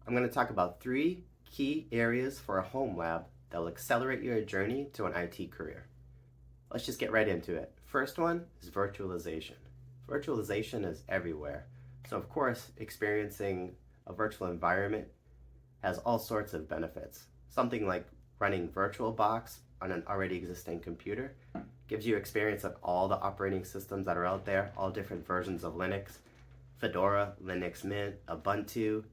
I'm going to talk about 3 key areas for a home lab that will accelerate your journey to an IT career. Let's just get right into it. First one is virtualization. Virtualization is everywhere. So of course, experiencing a virtual environment has all sorts of benefits. Something like running VirtualBox on an already existing computer gives you experience of all the operating systems that are out there, all different versions of Linux, Fedora, Linux Mint, Ubuntu.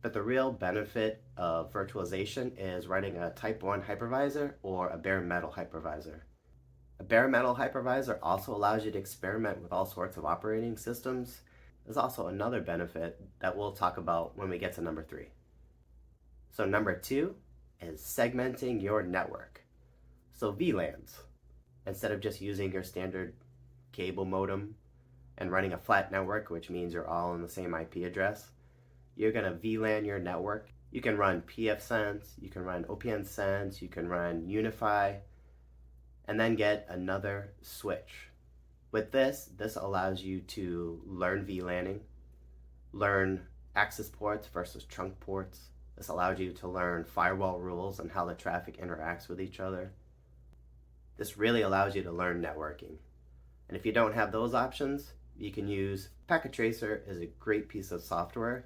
But the real benefit of virtualization is running a Type 1 hypervisor or a bare metal hypervisor. A bare metal hypervisor also allows you to experiment with all sorts of operating systems. There's also another benefit that we'll talk about when we get to number 3. So number 2 is segmenting your network. So VLANs. Instead of just using your standard cable modem and running a flat network, which means you're all on the same IP address, you're going to VLAN your network. You can run pfSense, you can run OPNsense, you can run Unify, and then get another switch. With this allows you to learn VLANing, learn access ports versus trunk ports. This allows you to learn firewall rules and how the traffic interacts with each other. This really allows you to learn networking. And if you don't have those options, you can use Packet Tracer is a great piece of software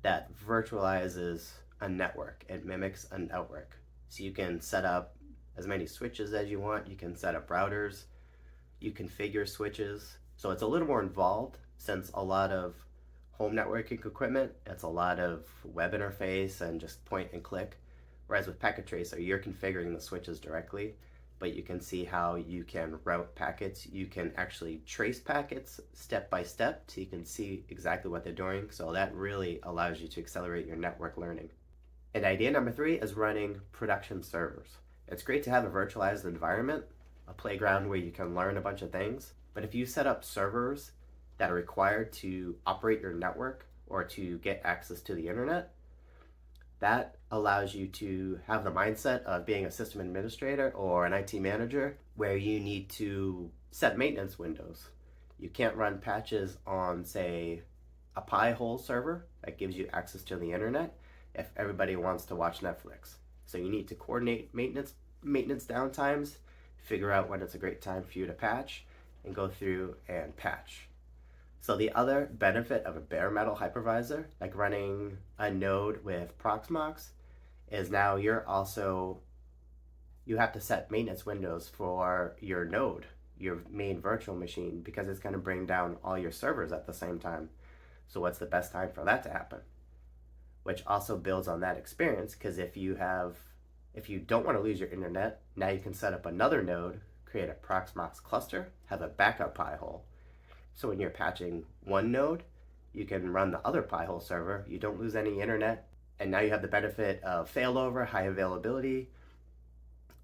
that virtualizes a network. It mimics a network. So you can set up as many switches as you want. You can set up routers. You configure switches. So it's a little more involved since a lot of home networking equipment, it's a lot of web interface and just point and click. Whereas with Packet Tracer, you're configuring the switches directly, but you can see how you can route packets. You can actually trace packets step by step so you can see exactly what they're doing. So that really allows you to accelerate your network learning. And idea number 3 is running production servers. It's great to have a virtualized environment, a playground where you can learn a bunch of things. But if you set up servers that are required to operate your network or to get access to the internet, that allows you to have the mindset of being a system administrator or an IT manager where you need to set maintenance windows. You can't run patches on, say, a Pi-hole server that gives you access to the internet if everybody wants to watch Netflix. So you need to coordinate maintenance downtimes, figure out when it's a great time for you to patch, and go through and patch. So the other benefit of a bare metal hypervisor, like running a node with Proxmox, is now you have to set maintenance windows for your node, your main virtual machine, because it's going to bring down all your servers at the same time. So what's the best time for that to happen? Which also builds on that experience, because if you don't want to lose your internet, now you can set up another node, create a Proxmox cluster, have a backup Pi-hole. So when you're patching one node, you can run the other Pi-hole server, you don't lose any internet, and now you have the benefit of failover, high availability,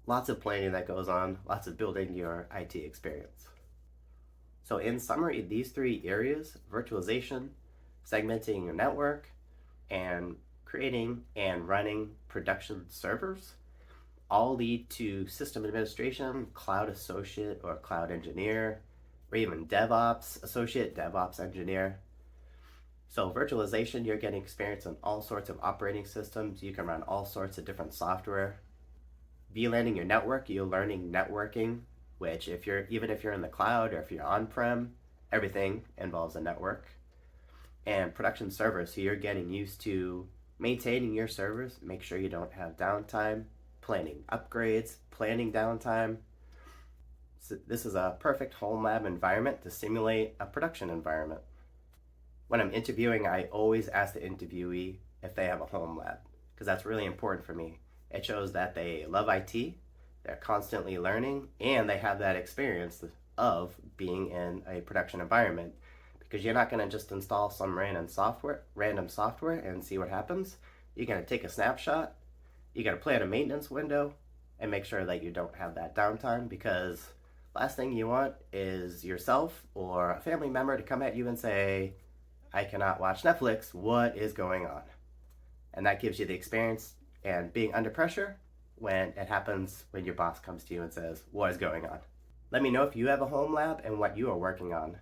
lots of planning that goes on, lots of building your IT experience. So in summary, these 3 areas, virtualization, segmenting your network, and creating and running production servers, all lead to system administration, cloud associate or cloud engineer, or even DevOps associate, DevOps engineer. So virtualization, you're getting experience on all sorts of operating systems. You can run all sorts of different software. VLANing your network, you're learning networking, which even if you're in the cloud or if you're on-prem, everything involves a network. And production servers, so you're getting used to maintaining your servers, make sure you don't have downtime, planning upgrades, planning downtime. So this is a perfect home lab environment to simulate a production environment. When I'm interviewing, I always ask the interviewee if they have a home lab, because that's really important for me. It shows that they love IT, they're constantly learning, and they have that experience of being in a production environment. Because you're not going to just install some random software and see what happens. You're going to take a snapshot, you got to plan a maintenance window, and make sure that you don't have that downtime, because last thing you want is yourself or a family member to come at you and say, I cannot watch Netflix, what is going on? And that gives you the experience and being under pressure when it happens when your boss comes to you and says, what is going on? Let me know if you have a home lab and what you are working on.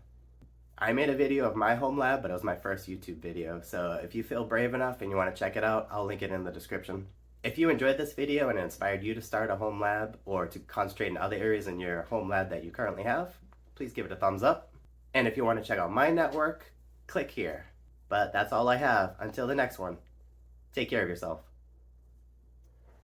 I made a video of my home lab, but it was my first YouTube video. So if you feel brave enough and you want to check it out, I'll link it in the description. If you enjoyed this video and it inspired you to start a home lab or to concentrate in other areas in your home lab that you currently have, please give it a thumbs up. And if you want to check out my network, click here. But that's all I have. Until the next one, take care of yourself.